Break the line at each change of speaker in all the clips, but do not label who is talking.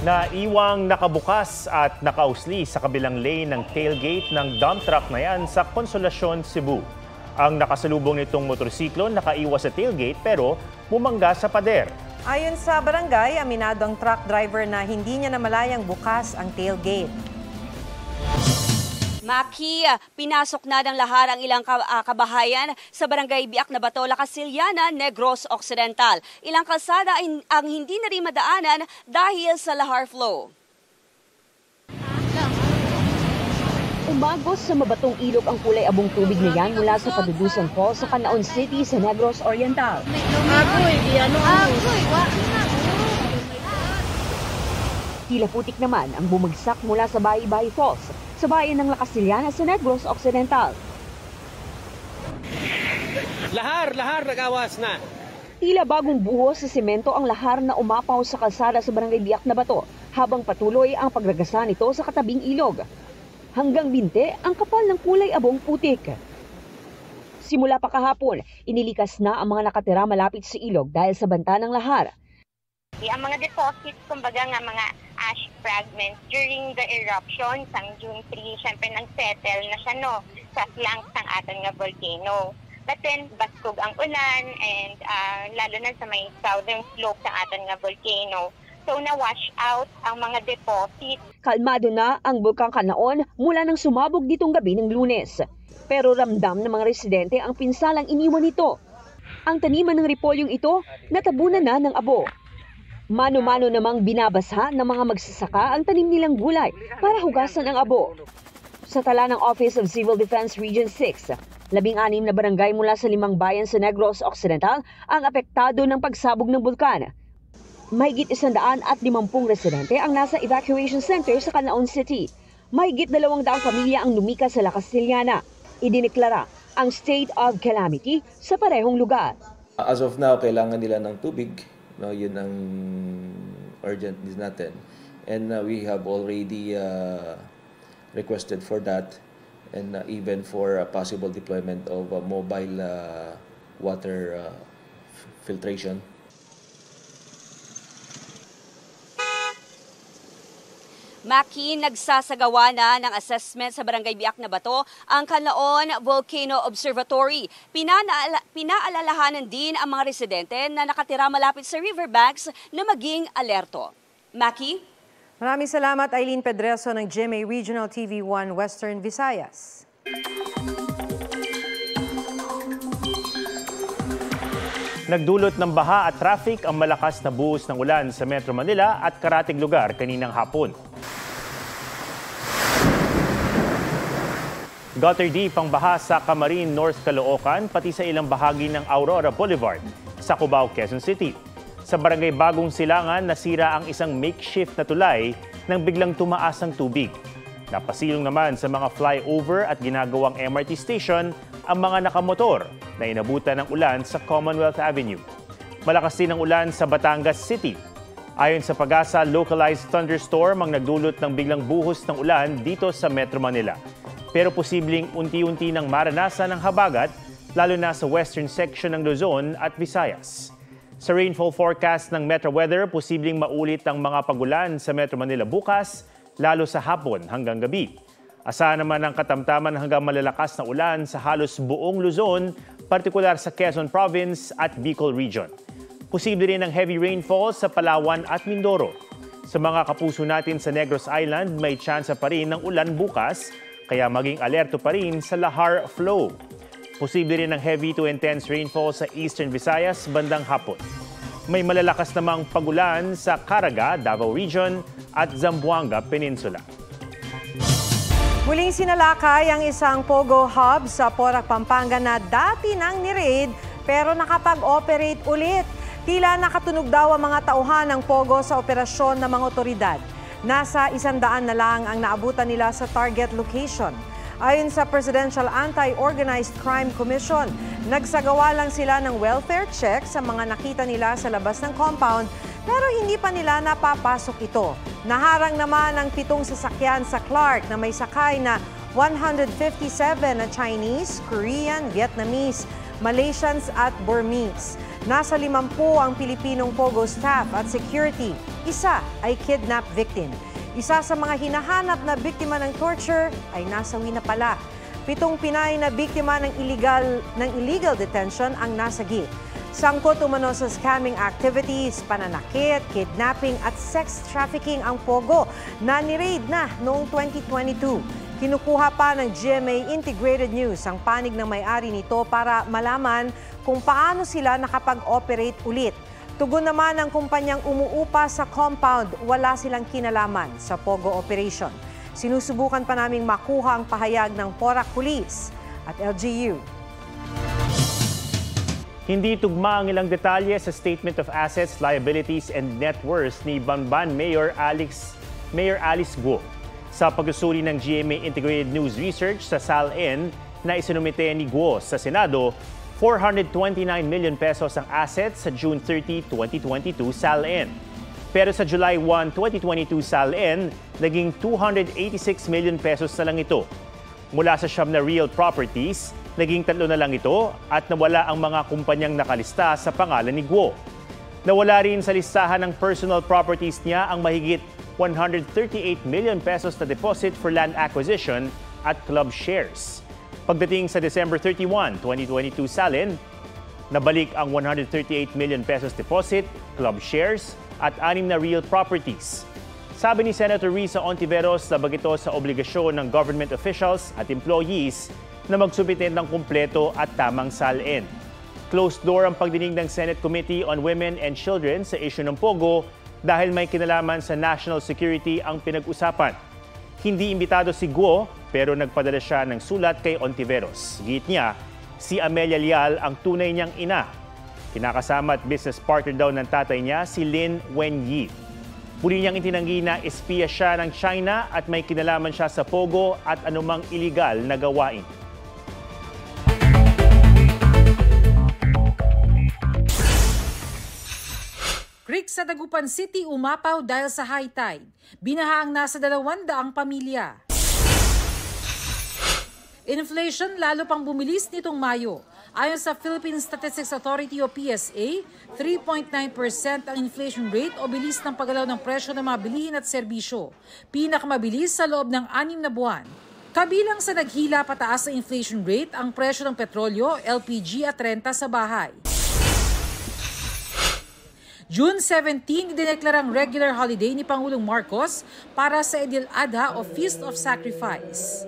na iwang nakabukas at nakausli sa kabilang lane ng tailgate ng dump truck na yan sa Consolacion, Cebu. Ang nakasalubong nitong motorsiklo nakaiwas sa tailgate pero bumangga sa pader.
Ayon sa barangay, aminado ang truck driver na hindi niya namalayang bukas ang tailgate.
Maki, pinasok na ng lahar ang ilang kabahayan sa barangay Biak na Bato, Casiliana, Negros Occidental. Ilang kalsada ang hindi na rin madaanan dahil sa lahar flow.
Umagos sa mabatong ilog ang kulay abong tubig na yan mula sa Padudusan Falls sa Canlaon City sa Negros Oriental. Tila putik naman ang bumagsak mula sa Bayi-Bayi Falls sa bayan ng Casiliana sa Negros Occidental.
Lahar nagawas na.
Tila bagong buhos sa semento ang lahar na umapaw sa kalsada sa barangay Biak na Bato habang patuloy ang pagragasa nito sa katabing ilog. Hanggang binte ang kapal ng kulay abong putik. Simula pa kahapon, inilikas na ang mga nakatira malapit sa ilog dahil sa banta ng lahar.
Ang mga deposits, kumbaga nga mga ash fragments during the eruption sang June 3, syempre nag-settle na siya sa flanks ng ating nga volcano. But then, baskog ang ulan and lalo na sa may southern slope ng ating nga volcano. So, na-wash out ang mga deposits.
Kalmado na ang Bulkang Canlaon mula nang sumabog ditong gabi ng Lunes. Pero ramdam ng mga residente ang pinsalang iniwan nito. Ang taniman ng repolyong ito natabunan na ng abo. Mano-mano namang binabasa ng mga magsasaka ang tanim nilang gulay para hugasan ang abo. Sa tala ng Office of Civil Defense Region 6, 16 na barangay mula sa 5 bayan sa Negros Occidental ang apektado ng pagsabog ng bulkan. Mahigit 150 residente ang nasa evacuation center sa Canlaon City. Mahigit 200 pamilya ang lumikas sa La Casiliana. Idineklara ang state of calamity sa parehong lugar.
As of now, kailangan nila ng tubig. No, yun ang urgent needs natin. And we have already requested for that and even for a possible deployment of mobile water filtration.
Maki, nagsasagawa na ng assessment sa barangay Biak na Bato ang Canlaon Volcano Observatory. Pinaalalahanan din ang mga residente na nakatira malapit sa riverbanks na maging alerto. Maki?
Maraming salamat, Eileen Pedreso ng GMA Regional TV1 Western Visayas.
Nagdulot ng baha at traffic ang malakas na buhos ng ulan sa Metro Manila at karatig lugar kaninang hapon. Gutter deep ang baha sa Camarin, North Caloocan, pati sa ilang bahagi ng Aurora Boulevard sa Cubao, Quezon City. Sa barangay Bagong Silangan, nasira ang isang makeshift na tulay nang biglang tumaas ang tubig. Napasilong naman sa mga flyover at ginagawang MRT station ang mga nakamotor na inabutan ng ulan sa Commonwealth Avenue. Malakas din ang ulan sa Batangas City. Ayon sa Pag-asa, localized thunderstorm ang nagdulot ng biglang buhos ng ulan dito sa Metro Manila. Pero posibleng unti-unti nang maranasan ng habagat, lalo na sa western section ng Luzon at Visayas. Sa rainfall forecast ng Metro Weather, posibleng maulit ang mga pagulan sa Metro Manila bukas, lalo sa hapon hanggang gabi. Asahan naman ang katamtaman hanggang malalakas na ulan sa halos buong Luzon, partikular sa Quezon Province at Bicol Region. Posible rin ang heavy rainfall sa Palawan at Mindoro. Sa mga kapuso natin sa Negros Island, may tsansa pa rin ng ulan bukas, kaya maging alerto pa rin sa lahar flow. Posible rin ang heavy to intense rainfall sa Eastern Visayas bandang hapon. May malalakas namang pagulan sa Caraga, Davao Region at Zamboanga Peninsula.
Muling sinalakay ang isang Pogo Hub sa Porac, Pampanga na dati nang ni-raid pero nakapag-operate ulit. Tila nakatunog daw ang mga tauhan ng Pogo sa operasyon ng mga otoridad. Nasa 100 na lang ang naabutan nila sa target location. Ayon sa Presidential Anti-Organized Crime Commission, nagsagawa lang sila ng welfare check sa mga nakita nila sa labas ng compound pero hindi pa nila napapasok ito. Naharang naman ang 7 sasakyan sa Clark na may sakay na 157 na Chinese, Korean, Vietnamese, Malaysians at Burmese. Nasa 50 ang Pilipinong Pogo staff at security. Isa ay kidnap victim. Isa sa mga hinahanap na biktima ng torture ay nasawi na pala. 7 Pinay na biktima ng illegal detention ang nasagi. Sangkot umano sa scamming activities, pananakit, kidnapping at sex trafficking ang Pogo na ni-raid na noong 2022. Kinukuha pa ng GMA Integrated News ang panig ng may-ari nito para malaman kung paano sila nakapag-operate ulit. Tugon naman ng kumpanyang umuupa sa compound, wala silang kinalaman sa Pogo operation. Sinusubukan pa naming makuha ang pahayag ng Porac Police at LGU.
Hindi tugma ang ilang detalye sa Statement of Assets, Liabilities and Net Worth ni Bamban Mayor Alice Guo. Sa pagsusuri ng GMA Integrated News Research sa SALN na isinumite ni Guo sa Senado, 429 million pesos ang assets sa June 30, 2022 SALN. Pero sa July 1, 2022 SALN, naging 286 million pesos na lang ito. Mula sa siyam na real properties, naging 3 na lang ito at nawala ang mga kumpanyang nakalista sa pangalan ni Guo. Nawala rin sa listahan ng personal properties niya ang mahigit 138 million pesos na deposit for land acquisition at club shares. Pagdating sa December 31, 2022 SALN, nabalik ang 138 million pesos deposit, club shares at 6 na real properties. Sabi ni Senator Risa Ontiveros, labag ito sa obligasyon ng government officials at employees na magsubmit ng kumpleto at tamang SALN. Closed door ang pagdinig ng Senate Committee on Women and Children sa issue ng Pogo dahil may kinalaman sa national security ang pinag-usapan. Hindi imbitado si Guo pero nagpadala siya ng sulat kay Ontiveros. Git niya, si Amelia Lial ang tunay niyang ina. Kinakasama at business partner daw ng tatay niya si Lin Wenyi. Muli niyang itinanggi na espiya siya ng China at may kinalaman siya sa Pogo at anumang iligal na gawain.
Creek sa Dagupan City umapaw dahil sa high tide. Binaha ang nasa 200 ang Inflation lalo pang bumilis nitong Mayo. Ayon sa Philippine Statistics Authority o PSA, 3.9% ang inflation rate o bilis ng paggalaw ng presyo ng mga bilihin at serbisyo. Pinakamabilis sa loob ng 6 na buwan. Kabilang sa naghila pataas sa inflation rate ang presyo ng petrolyo, LPG at renta sa bahay. June 17, idineklarang regular holiday ni Pangulong Marcos para sa Idil Adha o Feast of Sacrifice.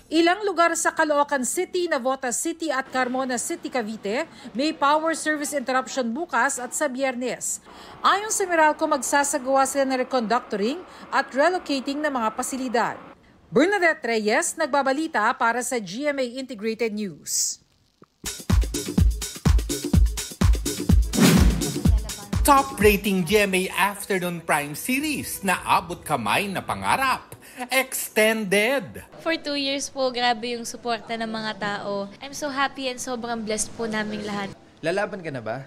Ilang lugar sa Caloocan City, Navotas City at Carmona City, Cavite may power service interruption bukas at sa Biyernes. Ayon sa Meralco, magsasagawa sila ng reconductoring at relocating ng mga pasilidad. Bernadette Reyes, nagbabalita para sa GMA Integrated News.
Top rating GMA Afternoon Prime Series na abot kamay na pangarap. Extended.
For 2 years po, grabe yung suporta ng mga tao. I'm so happy and sobrang blessed po naming lahat.
Lalaban ka na ba?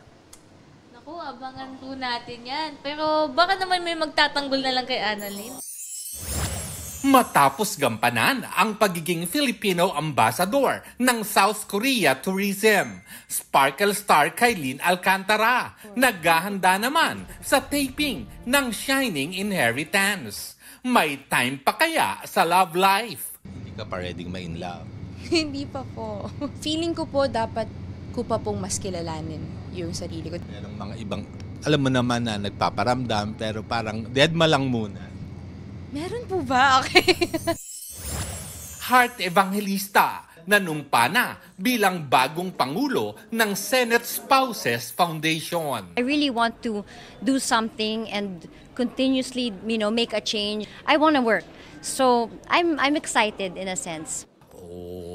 Naku, abangan po natin yan. Pero baka naman may magtatanggol na lang kay Annalyn.
Matapos gampanan ang pagiging Filipino ambassador ng South Korea Tourism, Sparkle Star Kailin Alcantara naghahanda naman sa taping ng Shining Inheritance. May time pa kaya sa love life?
Hindi ka pa ready ma-in love?
Hindi pa po. Feeling ko po dapat ko pa pong mas kilalanin yung sarili ko.
Merong mga ibang, alam mo naman na nagpaparamdam pero parang dead ma lang muna.
Meron po ba? Okay.
Heart Evangelista, nanumpa na bilang bagong Pangulo ng Senate Spouses Foundation.
I really want to do something and continuously, make a change. I want to work. So, I'm excited in a sense.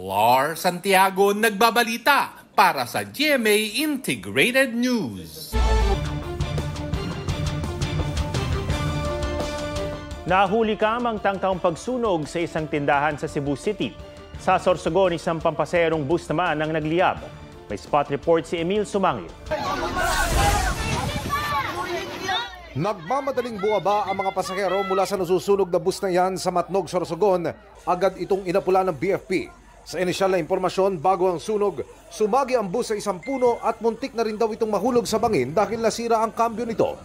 Lar Santiago nagbabalita para sa GMA Integrated News.
Nahuli kamang tangkang pagsunog sa isang tindahan sa Cebu City. Sa Sorsogon, isang pampaserong bus naman ang nagliyab. May spot report si Emil Sumangil.
Nagmamadaling buwaba ang mga pasahero mula sa nasusunog na bus na yan sa Matnog, Sorsogon. Agad itong inapula ng BFP.
Sa inisyal na impormasyon, bago ang sunog, sumagi ang bus sa isang puno at muntik na rin daw itong mahulog sa bangin dahil nasira ang kambyo nito.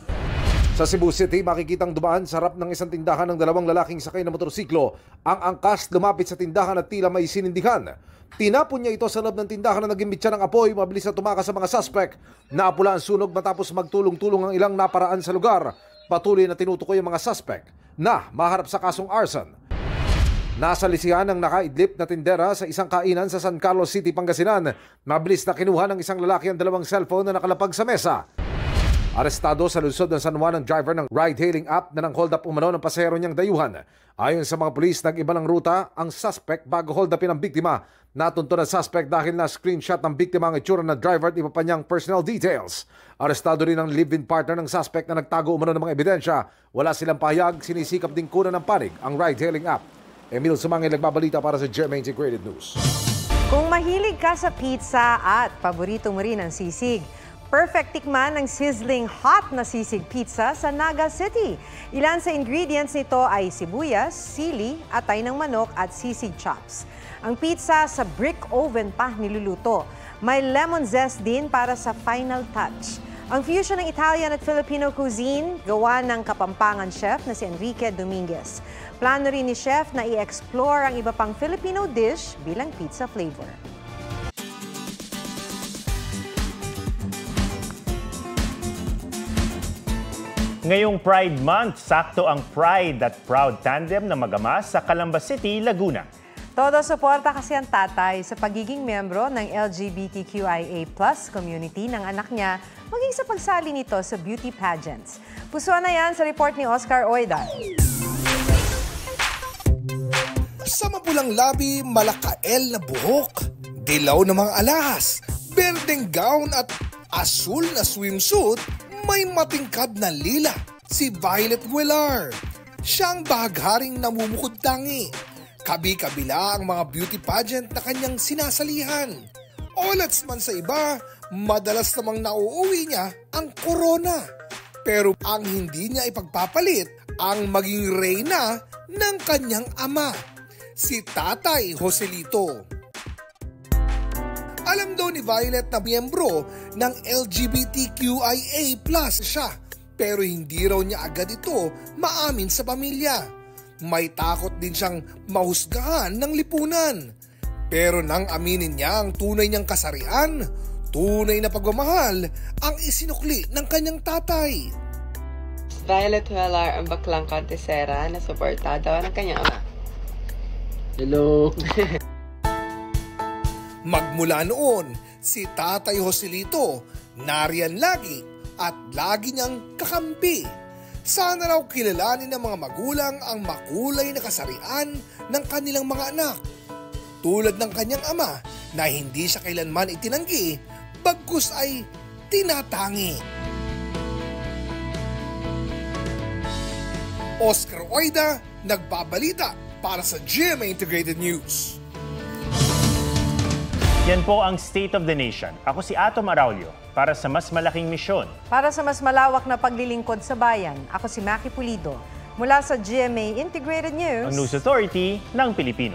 Sa Cebu City, makikitang dumaan sa harap ng isang tindahan ng dalawang lalaking sakay na motorsiklo. Ang angkas lumapit sa tindahan at tila may sinindihan. Tinapon niya ito sa loob ng tindahan na naging mitya ng apoy. Mabilis na tumakas sa mga suspect. Naapula ang sunog matapos magtulong-tulong ang ilang naparaan sa lugar. Patuloy na tinutukoy ang mga suspect na maharap sa kasong arson. Nasa lisihan ng nakaidlip na tindera sa isang kainan sa San Carlos City, Pangasinan. Mabilis na kinuha ng isang lalaki ang dalawang cellphone na nakalapag sa mesa. Arestado sa lungsod ng San Juan ang driver ng ride-hailing app na nang hold up umano ng pasahero niyang dayuhan. Ayon sa mga pulis, nag-iba ng ruta ang suspect bago hold upin ang biktima. Natunto ng suspect dahil na-screenshot ng biktima ang itsura ng driver at iba pa niyang personal details. Arestado rin ang live-in partner ng suspect na nagtago umano ng mga ebidensya. Wala silang pahayag, sinisikap din kunan ng panig ang ride-hailing app. Emil Sumangil nagbabalita para sa GMA Integrated News.
Kung mahilig ka sa pizza at paborito mo rin ang sisig, perfect tikman ng sizzling hot na sisig pizza sa Naga City. Ilan sa ingredients nito ay sibuyas, sili, atay ng manok at sisig chops. Ang pizza sa brick oven pa niluluto. May lemon zest din para sa final touch. Ang fusion ng Italian at Filipino cuisine, gawa ng Kapampangan chef na si Enrique Dominguez. Plano rin ni chef na i-explore ang iba pang Filipino dish bilang pizza flavor.
Ngayong Pride Month, sakto ang Pride at Proud tandem na magamas sa Calamba City, Laguna.
Todo suporta kasi ang tatay sa pagiging membro ng LGBTQIA+ community ng anak niya, maging sa pagsali nito sa beauty pageants. Pusuan na yan sa report ni Oscar Oida.
Sa mapulang labi, malakael na buhok, dilaw na mga alahas, berdeng gown at asul na swimsuit, may matingkad na lila, si Violet Huelar. Siyang bahagharing namumukod tangi. Kabi-kabila ang mga beauty pageant na kanyang sinasalihan. Olats man sa iba, madalas namang nauuwi niya ang corona. Pero ang hindi niya ipagpapalit ang maging reyna ng kanyang ama, si Tatay Joselito. Alam daw ni Violet na miyembro ng LGBTQIA+ siya, pero hindi raw niya agad ito maamin sa pamilya. May takot din siyang mahusgahan ng lipunan. Pero nang aminin niya ang tunay niyang kasarian, tunay na pagmamahal ang isinukli ng kanyang tatay.
Violet Huelar ang baklang kontesera na suportado ng kanyang ama.
Hello!
Magmula noon, si Tatay Joselito nariyan lagi at lagi niyang kakampi. Sana raw kilalanin ng mga magulang ang makulay na kasarian ng kanilang mga anak. Tulad ng kanyang ama na hindi siya kailanman itinanggi, bagkus ay tinatangi. Oscar Oida, nagbabalita para sa GMA Integrated News.
Yan po ang State of the Nation. Ako si Atom Araulio para sa mas malaking misyon.
Para sa mas malawak na paglilingkod sa bayan, ako si Maki Pulido. Mula sa GMA Integrated News,
Ang News Authority ng Pilipino.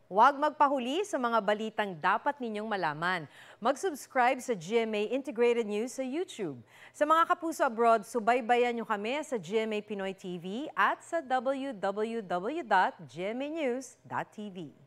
Huwag magpahuli sa mga balitang dapat ninyong malaman. Mag-subscribe sa GMA Integrated News sa YouTube. Sa mga kapuso abroad, subaybayan nyo kami sa GMA Pinoy TV at sa www.gmanews.tv.